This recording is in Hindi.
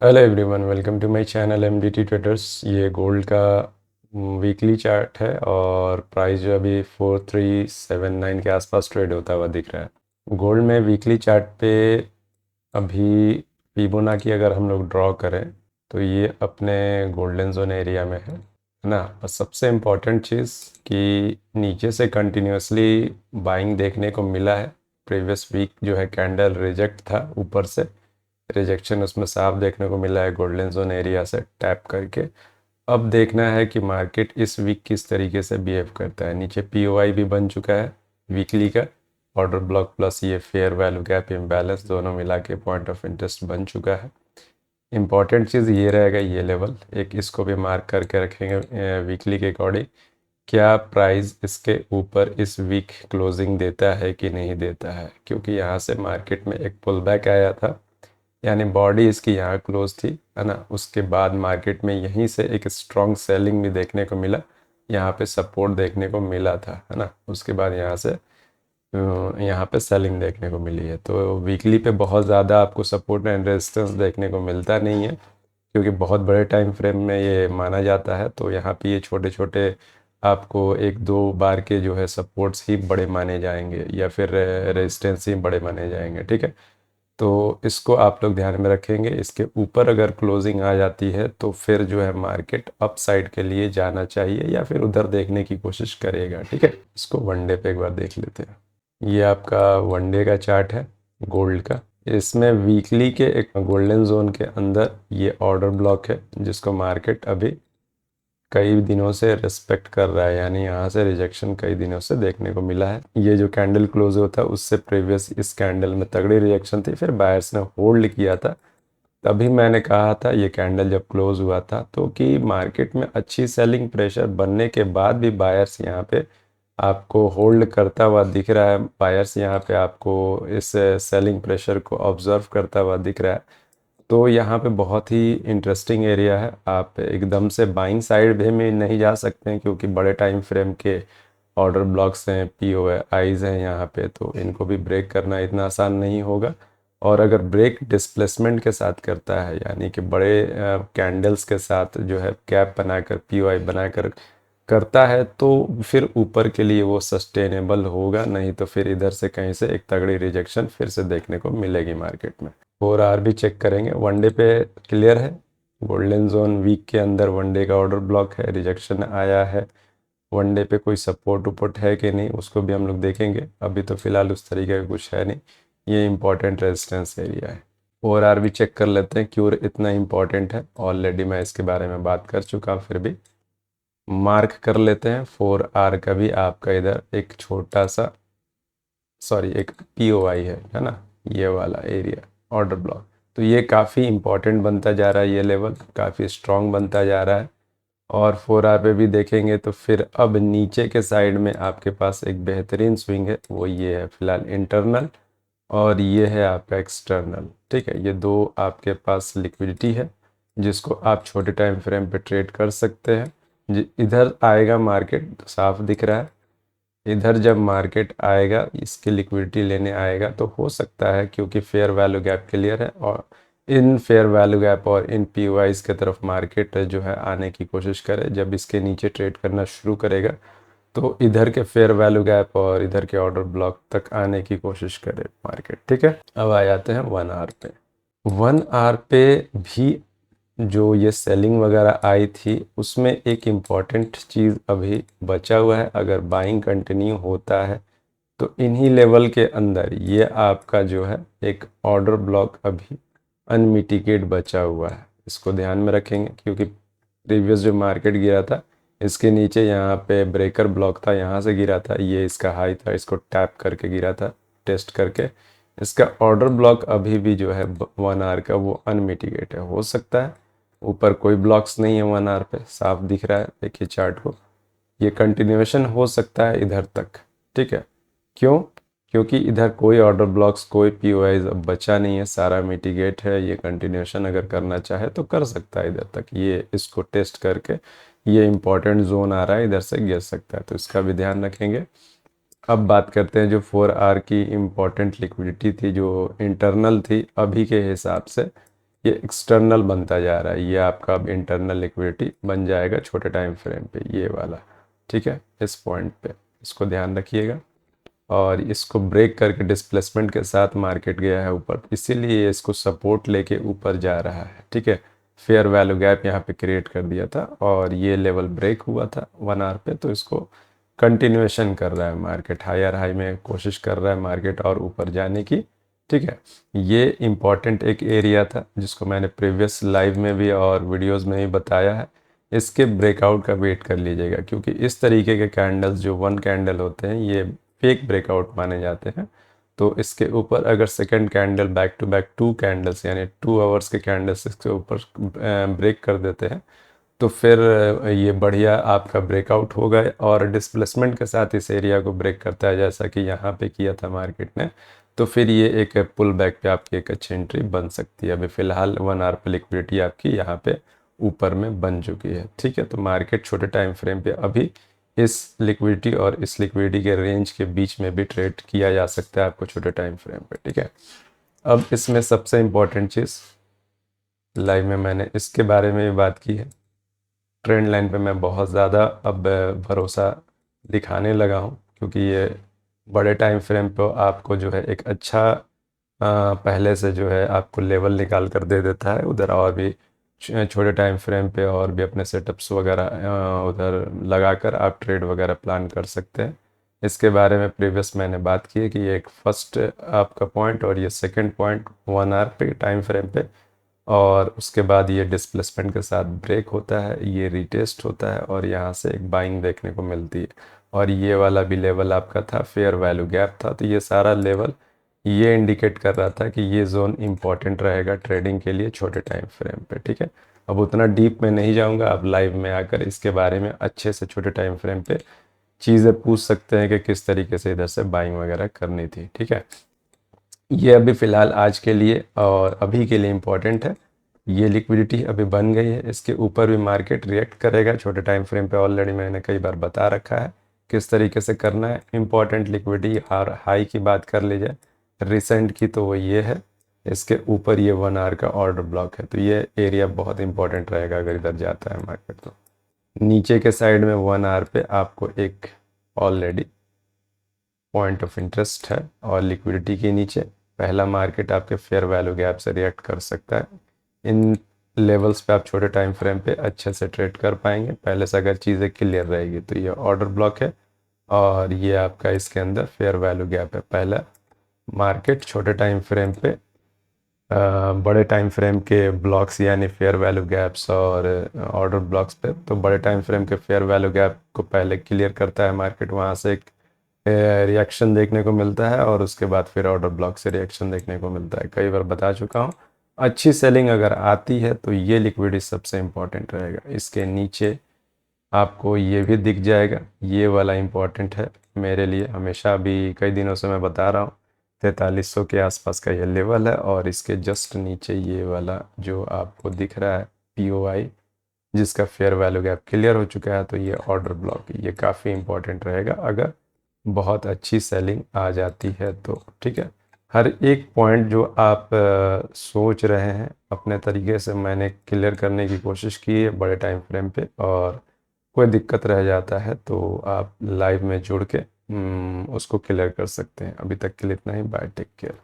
Hello everyone, welcome to my channel MDT traders. ये गोल्ड का वीकली चार्ट है और प्राइस जो अभी 4379 के आसपास ट्रेड होता हुआ दिख रहा है। गोल्ड में वीकली चार्ट पे अभी फिबोनाची अगर हम लोग ड्रॉ करें तो ये अपने गोल्डन जोन एरिया में है ना। और सबसे इम्पोर्टेंट चीज़ कि नीचे से कंटिन्यूसली बाइंग देखने को मिला है। प्रीवियस वीक जो है कैंडल रिजेक्ट था, ऊपर से रिजेक्शन उसमें साफ देखने को मिला है गोल्डन जोन एरिया से टैप करके। अब देखना है कि मार्केट इस वीक किस तरीके से बिहेव करता है। नीचे पीओआई भी बन चुका है वीकली का, ऑर्डर ब्लॉक प्लस ये फेयर वैल्यू गैप इम्बैलेंस दोनों मिला के पॉइंट ऑफ इंटरेस्ट बन चुका है। इम्पॉर्टेंट चीज़ ये रहेगा, ये लेवल एक इसको भी मार्क करके रखेंगे वीकली के अकॉर्डिंग। क्या प्राइस इसके ऊपर इस वीक क्लोजिंग देता है कि नहीं देता है, क्योंकि यहाँ से मार्केट में एक पुल बैक आया था, यानी बॉडी इसकी यहाँ क्लोज थी, है ना। उसके बाद मार्केट में यहीं से एक स्ट्रॉन्ग सेलिंग भी देखने को मिला, यहाँ पे सपोर्ट देखने को मिला था, है ना। उसके बाद यहाँ से यहाँ पे सेलिंग देखने को मिली है। तो वीकली पे बहुत ज़्यादा आपको सपोर्ट एंड रेजिस्टेंस देखने को मिलता नहीं है, क्योंकि बहुत बड़े टाइम फ्रेम में ये माना जाता है। तो यहाँ पे ये छोटे छोटे आपको एक दो बार के जो है सपोर्ट्स ही बड़े माने जाएंगे, या फिर रेजिस्टेंस ही बड़े माने जाएंगे, ठीक है। तो इसको आप लोग ध्यान में रखेंगे। इसके ऊपर अगर क्लोजिंग आ जाती है तो फिर जो है मार्केट अप साइड के लिए जाना चाहिए, या फिर उधर देखने की कोशिश करेगा, ठीक है। इसको वनडे पे एक बार देख लेते हैं। ये आपका वनडे का चार्ट है गोल्ड का। इसमें वीकली के एक गोल्डन जोन के अंदर ये ऑर्डर ब्लॉक है, जिसको मार्केट अभी कई दिनों से रिस्पेक्ट कर रहा है, यानी यहाँ से रिजेक्शन कई दिनों से देखने को मिला है। ये जो कैंडल क्लोज होता है उससे प्रीवियस इस कैंडल में तगड़ी रिजेक्शन थी, फिर बायर्स ने होल्ड किया था। तभी मैंने कहा था ये कैंडल जब क्लोज हुआ था तो कि मार्केट में अच्छी सेलिंग प्रेशर बनने के बाद भी बायर्स यहाँ पे आपको होल्ड करता हुआ दिख रहा है। बायर्स यहाँ पे आपको इस सेलिंग प्रेशर को ऑब्जर्व करता हुआ दिख रहा है। तो यहाँ पे बहुत ही इंटरेस्टिंग एरिया है। आप एकदम से बाइंग साइड में नहीं जा सकते हैं, क्योंकि बड़े टाइम फ्रेम के ऑर्डर ब्लॉक्स हैं, पीओ आईज हैं यहाँ पे, तो इनको भी ब्रेक करना इतना आसान नहीं होगा। और अगर ब्रेक डिस्प्लेसमेंट के साथ करता है, यानी कि बड़े कैंडल्स के साथ जो है कैप बनाकर पीओआई बनाकर करता है, तो फिर ऊपर के लिए वो सस्टेनेबल होगा। नहीं तो फिर इधर से कहीं से एक तगड़ी रिजेक्शन फिर से देखने को मिलेगी मार्केट में। 4 आवर भी चेक करेंगे। वनडे पे क्लियर है, गोल्डन जोन वीक के अंदर वनडे का ऑर्डर ब्लॉक है, रिजेक्शन आया है। वनडे पे कोई सपोर्ट उपोर्ट है कि नहीं उसको भी हम लोग देखेंगे। अभी तो फिलहाल उस तरीके का कुछ है नहीं। ये इंपॉर्टेंट रेजिस्टेंस एरिया है। 4 आवर भी चेक कर लेते हैं क्यों इतना इंपॉर्टेंट है। ऑलरेडी मैं इसके बारे में बात कर चुका हूँ, फिर भी मार्क कर लेते हैं। 4 आवर का भी आपका इधर एक छोटा सा, सॉरी, एक पीओआई है ना, ये वाला एरिया ऑर्डर ब्लॉक। तो ये काफ़ी इंपॉर्टेंट बनता जा रहा है, ये लेवल काफ़ी स्ट्रॉन्ग बनता जा रहा है। और 4 आवर पे भी देखेंगे तो फिर अब नीचे के साइड में आपके पास एक बेहतरीन स्विंग है, वो ये है फिलहाल इंटरनल, और ये है आपका एक्सटर्नल, ठीक है। ये दो आपके पास लिक्विडिटी है जिसको आप छोटे टाइम फ्रेम पे ट्रेड कर सकते हैं। इधर आएगा मार्केट, साफ दिख रहा है। इधर जब मार्केट आएगा, इसकी लिक्विडिटी लेने आएगा, तो हो सकता है, क्योंकि फेयर वैल्यू गैप क्लियर है, और इन फेयर वैल्यू गैप और इन पीओआईज के तरफ मार्केट जो है आने की कोशिश करे। जब इसके नीचे ट्रेड करना शुरू करेगा तो इधर के फेयर वैल्यू गैप और इधर के ऑर्डर ब्लॉक तक आने की कोशिश करे मार्केट, ठीक है। अब आ जाते हैं 1 आवर पे। 1 आवर पे भी जो ये सेलिंग वगैरह आई थी उसमें एक इम्पॉर्टेंट चीज़ अभी बचा हुआ है। अगर बाइंग कंटिन्यू होता है तो इन्हीं लेवल के अंदर ये आपका जो है एक ऑर्डर ब्लॉक अभी अनमिटिगेट बचा हुआ है। इसको ध्यान में रखेंगे, क्योंकि प्रीवियस जो मार्केट गिरा था इसके नीचे यहाँ पे ब्रेकर ब्लॉक था, यहाँ से गिरा था, ये इसका हाई था, इसको टैप करके गिरा था टेस्ट करके। इसका ऑर्डर ब्लॉक अभी भी जो है 1 आवर का वो अनमिटिगेट है। हो सकता है ऊपर कोई ब्लॉक्स नहीं है 1 आवर पे, साफ दिख रहा है, देखिए चार्ट को। ये कंटिन्यूएशन हो सकता है इधर तक, ठीक है। क्यों? क्योंकि इधर कोई ऑर्डर ब्लॉक्स, कोई पीओआईज अब बचा नहीं है, सारा मिटिगेट है। ये कंटिन्यूएशन अगर करना चाहे तो कर सकता है इधर तक, ये इसको टेस्ट करके ये इंपॉर्टेंट जोन आ रहा है, इधर से गिर सकता है, तो इसका भी ध्यान रखेंगे। अब बात करते हैं जो 4 आवर की इम्पोर्टेंट लिक्विडिटी थी, जो इंटरनल थी अभी के हिसाब से। ये एक्सटर्नल बनता जा रहा है, ये आपका अब इंटरनल लिक्विडिटी बन जाएगा छोटे टाइम फ्रेम पे, ये वाला। ठीक है, इस पॉइंट पे इसको ध्यान रखिएगा। और इसको ब्रेक करके डिस्प्लेसमेंट के साथ मार्केट गया है ऊपर, इसीलिए इसको सपोर्ट लेके ऊपर जा रहा है। ठीक है, फेयर वैल्यू गैप यहाँ पे क्रिएट कर दिया था और ये लेवल ब्रेक हुआ था 1 आवर पे, तो इसको कंटिन्यूएशन कर रहा है मार्केट, हायर हाई में कोशिश कर रहा है मार्केट और ऊपर जाने की। ठीक है, ये इम्पॉर्टेंट एक एरिया था जिसको मैंने प्रीवियस लाइव में भी और वीडियोस में भी बताया है। इसके ब्रेकआउट का वेट कर लीजिएगा, क्योंकि इस तरीके के कैंडल्स जो वन कैंडल होते हैं ये फेक ब्रेकआउट माने जाते हैं। तो इसके ऊपर अगर second candle back to back 2 candles यानी 2 आवर्स के कैंडल्स इसके ऊपर ब्रेक कर देते हैं, तो फिर ये बढ़िया आपका ब्रेकआउट होगा और डिस्प्लेसमेंट के साथ इस एरिया को ब्रेक करता है, जैसा कि यहाँ पे किया था मार्केट ने। तो फिर ये एक पुल बैक पे आपकी एक अच्छी एंट्री बन सकती है। अभी फ़िलहाल 1 आवर पे लिक्विडिटी आपकी यहाँ पे ऊपर में बन चुकी है। ठीक है, तो मार्केट छोटे टाइम फ्रेम पे अभी इस लिक्विडिटी और इस लिक्विडिटी के रेंज के बीच में भी ट्रेड किया जा सकता है आपको छोटे टाइम फ्रेम पे। ठीक है, अब इसमें सबसे इम्पोर्टेंट चीज़, लाइव में मैंने इसके बारे में भी बात की है, ट्रेंड लाइन पे मैं बहुत ज़्यादा अब भरोसा दिखाने लगा हूँ, क्योंकि ये बड़े टाइम फ्रेम पे आपको जो है एक अच्छा पहले से जो है आपको लेवल निकाल कर दे देता है उधर, और भी छोटे टाइम फ्रेम पे और भी अपने सेटअप्स वगैरह उधर लगाकर आप ट्रेड वगैरह प्लान कर सकते हैं। इसके बारे में प्रीवियस मैंने बात की है कि ये एक फर्स्ट आपका पॉइंट और ये सेकंड पॉइंट 1 आवर पे टाइम फ्रेम पे, और उसके बाद ये डिस्प्लेसमेंट के साथ ब्रेक होता है, ये रिटेस्ट होता है और यहाँ से एक बाइंग देखने को मिलती है। और ये वाला भी लेवल आपका था फेयर वैल्यू गैप था, तो ये सारा लेवल ये इंडिकेट कर रहा था कि ये जोन इम्पॉर्टेंट रहेगा ट्रेडिंग के लिए छोटे टाइम फ्रेम पे। ठीक है, अब उतना डीप में नहीं जाऊंगा, अब लाइव में आकर इसके बारे में अच्छे से छोटे टाइम फ्रेम पे चीज़ें पूछ सकते हैं कि किस तरीके से इधर से बाइंग वगैरह करनी थी। ठीक है, ये अभी फ़िलहाल आज के लिए और अभी के लिए इम्पॉर्टेंट है। ये लिक्विडिटी अभी बन गई है, इसके ऊपर भी मार्केट रिएक्ट करेगा छोटे टाइम फ्रेम पे, ऑलरेडी मैंने कई बार बता रखा है किस तरीके से करना है। इम्पॉर्टेंट लिक्विडिटी और हाई की बात कर ली जाए रिसेंट की, तो वो ये है, इसके ऊपर ये 1 आवर का ऑर्डर ब्लॉक है, तो ये एरिया बहुत इंपॉर्टेंट रहेगा अगर इधर जाता है मार्केट। तो नीचे के साइड में 1 आवर पे आपको एक ऑलरेडी पॉइंट ऑफ इंटरेस्ट है, और लिक्विडिटी के नीचे पहला मार्केट आपके फेयर वैल्यू गैप से रिएक्ट कर सकता है। इन लेवल्स पे आप छोटे टाइम फ्रेम पे अच्छे से ट्रेड कर पाएंगे पहले से अगर चीज़ें क्लियर रहेगी। तो ये ऑर्डर ब्लॉक है और ये आपका इसके अंदर फेयर वैल्यू गैप है। पहला मार्केट छोटे टाइम फ्रेम पे बड़े टाइम फ्रेम के ब्लॉक्स यानी फेयर वैल्यू गैप्स और ऑर्डर ब्लॉक्स पे, तो बड़े टाइम फ्रेम के फेयर वैल्यू गैप को पहले क्लियर करता है मार्केट, वहाँ से एक रिएक्शन देखने को मिलता है और उसके बाद फिर ऑर्डर ब्लॉक से रिएक्शन देखने को मिलता है। कई बार बता चुका हूँ, अच्छी सेलिंग अगर आती है तो ये लिक्विडिटी सबसे इम्पॉर्टेंट रहेगा। इसके नीचे आपको ये भी दिख जाएगा, ये वाला इम्पॉर्टेंट है मेरे लिए हमेशा, अभी कई दिनों से मैं बता रहा हूँ 4300 के आसपास का ये लेवल है, और इसके जस्ट नीचे ये वाला जो आपको दिख रहा है POI जिसका फेयर वैल्यू गैप क्लियर हो चुका है, तो ये ऑर्डर ब्लॉक ये काफ़ी इम्पॉर्टेंट रहेगा अगर बहुत अच्छी सेलिंग आ जाती है तो। ठीक है, हर एक पॉइंट जो आप सोच रहे हैं अपने तरीके से मैंने क्लियर करने की कोशिश की है बड़े टाइम फ्रेम पे, और कोई दिक्कत रह जाता है तो आप लाइव में जुड़ के उसको क्लियर कर सकते हैं। अभी तक के लिए इतना ही, बाय, टेक केयर।